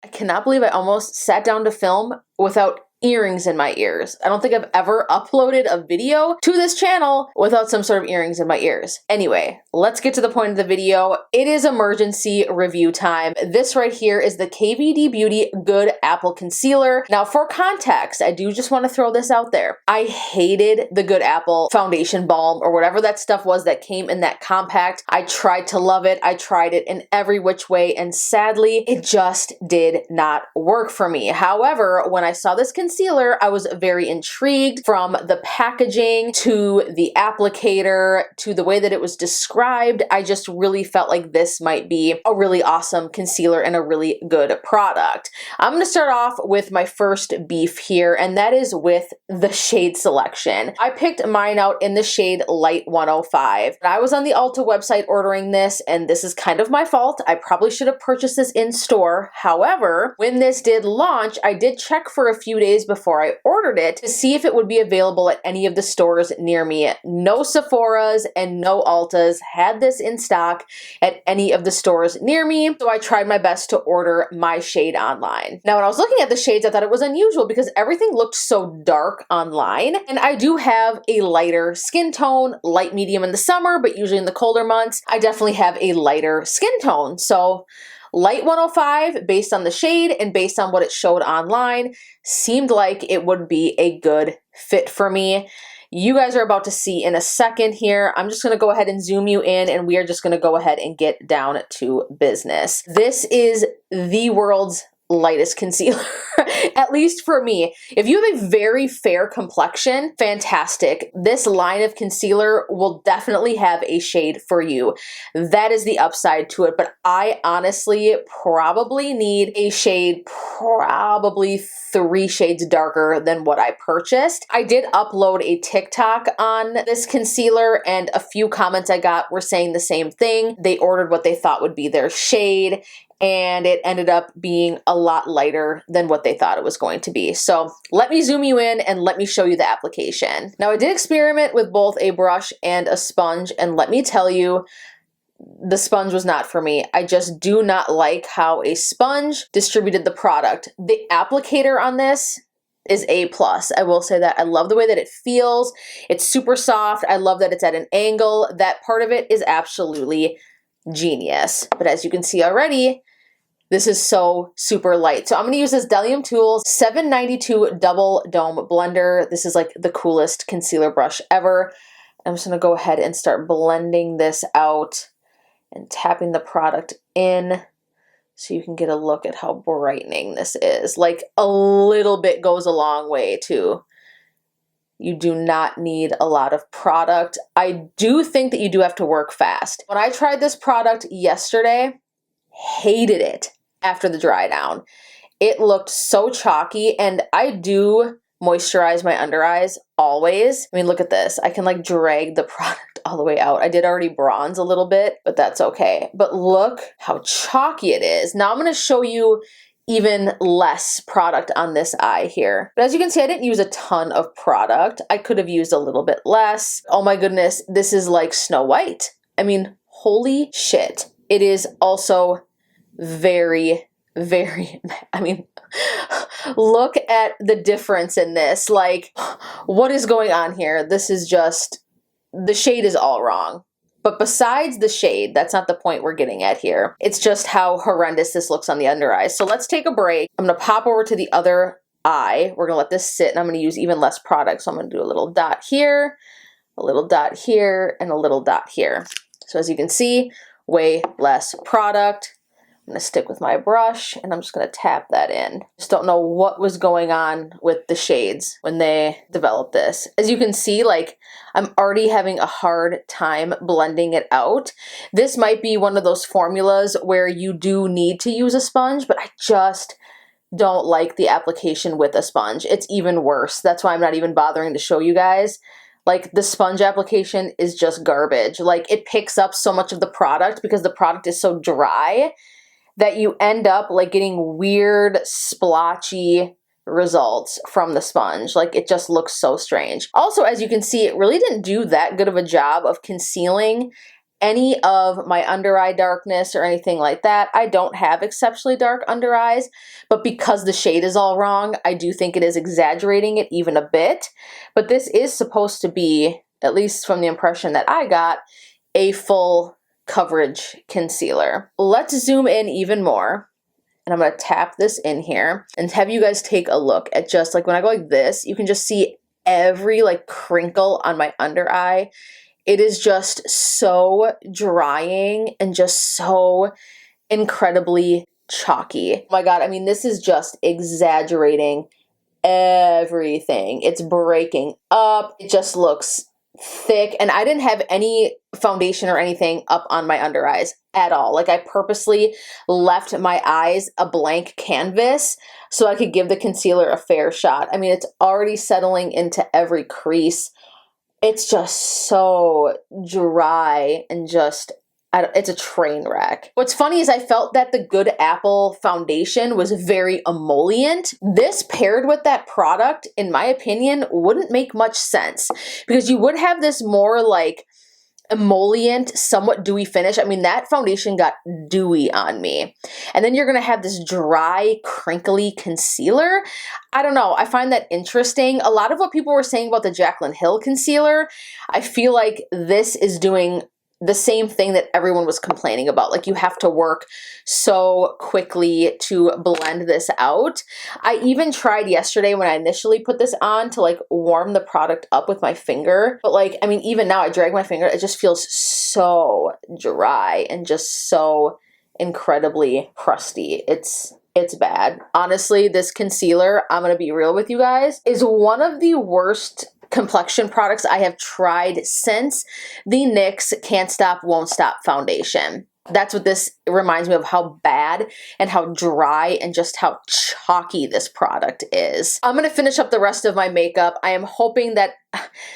I cannot believe I almost sat down to film without earrings in my ears. I don't think I've ever uploaded a video to this channel without some sort of earrings in my ears. Anyway, let's get to the point of the video. It is emergency review time. This right here is the KVD Beauty Good Apple Concealer. Now for context, I do just want to throw this out there. I hated the Good Apple foundation balm or whatever that stuff was that came in that compact. I tried to love it. I tried it in every which way, and sadly, it just did not work for me. However, when I saw this concealer, I was very intrigued from the packaging to the applicator to the way that it was described. I just really felt like this might be a really awesome concealer and a really good product. I'm going to start off with my first beef here, and that is with the shade selection. I picked mine out in the shade Light 105. I was on the Ulta website ordering this, and this is kind of my fault. I probably should have purchased this in store. However, when this did launch, I did check for a few days before I ordered it to see if it would be available at any of the stores near me. No Sephora's and no Ulta's had this in stock at any of the stores near me, so I tried my best to order my shade online. Now, when I was looking at the shades, I thought it was unusual because everything looked so dark online, and I do have a lighter skin tone, light medium in the summer, but usually in the colder months, I definitely have a lighter skin tone. So Light 105, based on the shade and based on what it showed online, seemed like it would be a good fit for me. You guys are about to see in a second here. I'm just going to go ahead and zoom you in, and we are just going to go ahead and get down to business. This is the world's lightest concealer, at least for me. If you have a very fair complexion, fantastic. This line of concealer will definitely have a shade for you. That is the upside to it, but I honestly probably need a shade probably 3 shades darker than what I purchased. I did upload a TikTok on this concealer, and a few comments I got were saying the same thing. They ordered what they thought would be their shade, and it ended up being a lot lighter than what they thought it was going to be. So let me zoom you in and let me show you the application. Now, I did experiment with both a brush and a sponge, and let me tell you, the sponge was not for me. I just do not like how a sponge distributed the product. The applicator on this is A+. I will say that. I love the way that it feels. It's super soft. I love that it's at an angle. That part of it is absolutely genius. But as you can see already, this is so super light. So I'm going to use this Delium Tools 792 Double Dome Blender. This is like the coolest concealer brush ever. I'm just going to go ahead and start blending this out and tapping the product in so you can get a look at how brightening this is. Like, a little bit goes a long way too. You do not need a lot of product. I do think that you do have to work fast. When I tried this product yesterday, hated it after the dry down. It looked so chalky, and I do moisturize my under eyes always. I mean, look at this. I can like drag the product all the way out. I did already bronze a little bit, but that's okay. But look how chalky it is. Now I'm going to show you even less product on this eye here. But as you can see, I didn't use a ton of product. I could have used a little bit less. Oh my goodness, this is like Snow White. I mean, holy shit. It is also very, I mean, look at the difference in this. Like, what is going on here? This is just, the shade is all wrong. But besides the shade, that's not the point we're getting at here. It's just how horrendous this looks on the under eyes. So let's take a break. I'm going to pop over to the other eye. We're going to let this sit, and I'm going to use even less product. So I'm going to do a little dot here, a little dot here, and a little dot here. So as you can see, way less product. I'm going to stick with my brush, and I'm just going to tap that in. Just don't know what was going on with the shades when they developed this. As you can see, like, I'm already having a hard time blending it out. This might be one of those formulas where you do need to use a sponge, but I just don't like the application with a sponge. It's even worse. That's why I'm not even bothering to show you guys. Like, the sponge application is just garbage. Like, it picks up so much of the product because the product is so dry that you end up like getting weird splotchy results from the sponge. Like, it just looks so strange. Also, as you can see, it really didn't do that good of a job of concealing any of my under eye darkness or anything like that. I don't have exceptionally dark under eyes, but because the shade is all wrong, I do think it is exaggerating it even a bit. But this is supposed to be, at least from the impression that I got, a full coverage concealer. Let's zoom in even more. And I'm going to tap this in here and have you guys take a look at just like when I go like this, you can just see every like crinkle on my under eye. It is just so drying and just so incredibly chalky. Oh my God, I mean, this is just exaggerating everything. It's breaking up. It just looks thick, and I didn't have any foundation or anything up on my under eyes at all. Like I purposely left my eyes a blank canvas so I could give the concealer a fair shot. I mean, it's already settling into every crease. It's just so dry and just, it's a train wreck. What's funny is I felt that the Good Apple foundation was very emollient. This paired with that product, in my opinion, wouldn't make much sense because you would have this more like emollient, somewhat dewy finish. I mean, that foundation got dewy on me. And then you're going to have this dry, crinkly concealer. I don't know. I find that interesting. A lot of what people were saying about the Jaclyn Hill concealer, I feel like this is doing the same thing that everyone was complaining about. Like you have to work so quickly to blend this out. I even tried yesterday when I initially put this on to like warm the product up with my finger. But like, I mean, even now I drag my finger, it just feels so dry and just so incredibly crusty. It's bad. Honestly, this concealer, I'm going to be real with you guys, is one of the worst complexion products I have tried since the NYX Can't Stop Won't Stop foundation. That's what this reminds me of, how bad and how dry and just how chalky this product is. I'm going to finish up the rest of my makeup. I am hoping that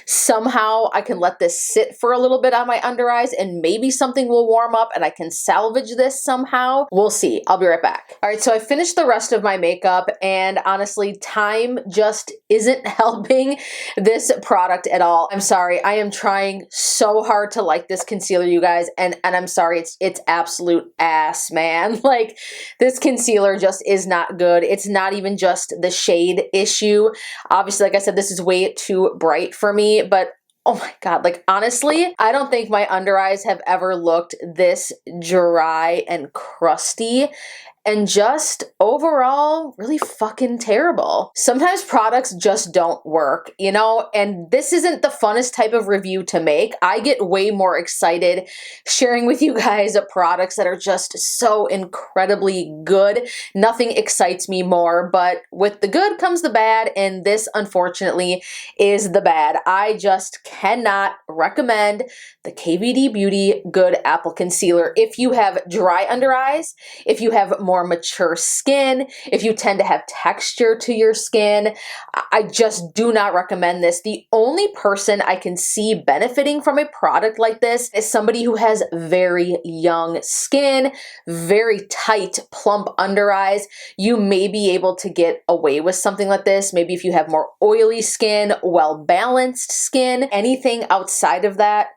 somehow I can let this sit for a little bit on my under eyes and maybe something will warm up and I can salvage this somehow. We'll see. I'll be right back. All right, so I finished the rest of my makeup and honestly, time just isn't helping this product at all. I'm sorry. I am trying so hard to like this concealer, you guys, and I'm sorry. It's absolute ass, man. Like this concealer just is not good. It's not even just the shade issue. Obviously, like I said, this is way too bright for me, but oh my God, like honestly, I don't think my under eyes have ever looked this dry and crusty and just overall really fucking terrible. Sometimes products just don't work, you know, and this isn't the funnest type of review to make. I get way more excited sharing with you guys products that are just so incredibly good. Nothing excites me more, but with the good comes the bad, and this unfortunately is the bad. I just cannot recommend the KVD Beauty Good Apple Concealer if you have dry under eyes, if you have more mature skin, if you tend to have texture to your skin. I just do not recommend this. The only person I can see benefiting from a product like this is somebody who has very young skin, very tight, plump under eyes. You may be able to get away with something like this. Maybe if you have more oily skin, well-balanced skin, anything outside of that,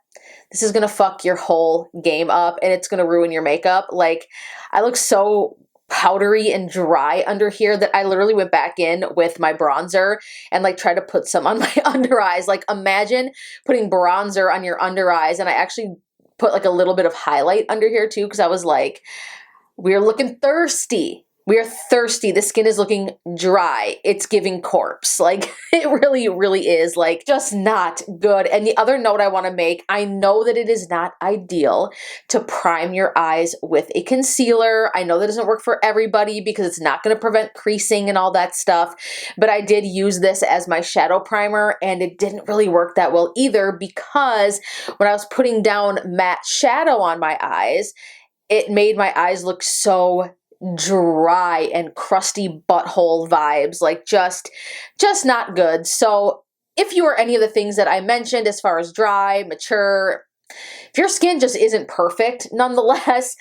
this is gonna fuck your whole game up and it's gonna ruin your makeup. Like, I look so powdery and dry under here that I literally went back in with my bronzer and like tried to put some on my under eyes. Like imagine putting bronzer on your under eyes, and I actually put like a little bit of highlight under here too because I was like, we're looking thirsty. We are thirsty. The skin is looking dry. It's giving corpse. Like it really, really is like just not good. And the other note I want to make, I know that it is not ideal to prime your eyes with a concealer. I know that doesn't work for everybody because it's not going to prevent creasing and all that stuff. But I did use this as my shadow primer and it didn't really work that well either because when I was putting down matte shadow on my eyes, it made my eyes look so dry and crusty butthole vibes, like just not good. So if you are any of the things that I mentioned as far as dry, mature, if your skin just isn't perfect, nonetheless,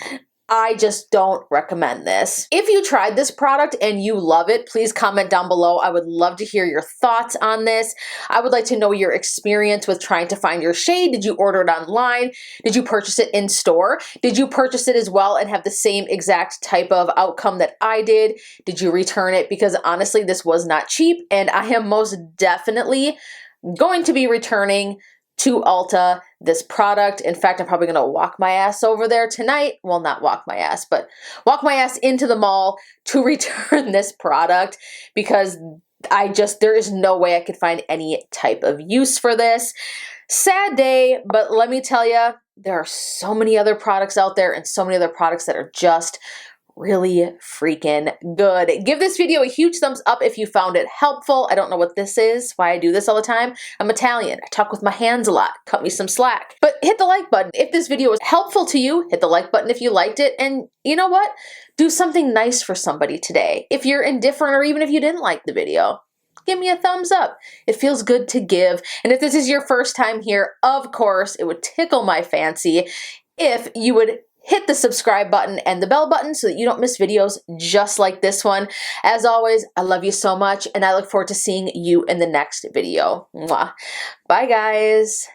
I just don't recommend this. If you tried this product and you love it, please comment down below. I would love to hear your thoughts on this. I would like to know your experience with trying to find your shade. Did you order it online? Did you purchase it in store? Did you purchase it as well and have the same exact type of outcome that I did? Did you return it? Because honestly, this was not cheap, and I am most definitely going to be returning to Ulta this product. In fact, I'm probably going to walk my ass over there tonight. Well, not walk my ass, but walk my ass into the mall to return this product, because there is no way I could find any type of use for this. Sad day, but let me tell you, there are so many other products out there and so many other products that are just really freaking good. Give this video a huge thumbs up if you found it helpful. I don't know what this is, why I do this all the time. I'm Italian. I talk with my hands a lot. Cut me some slack. But hit the like button. If this video was helpful to you, hit the like button if you liked it. And you know what? Do something nice for somebody today. If you're indifferent, or even if you didn't like the video, give me a thumbs up. It feels good to give. And if this is your first time here, of course, it would tickle my fancy if you would hit the subscribe button and the bell button so that you don't miss videos just like this one. As always, I love you so much, and I look forward to seeing you in the next video. Mwah. Bye, guys.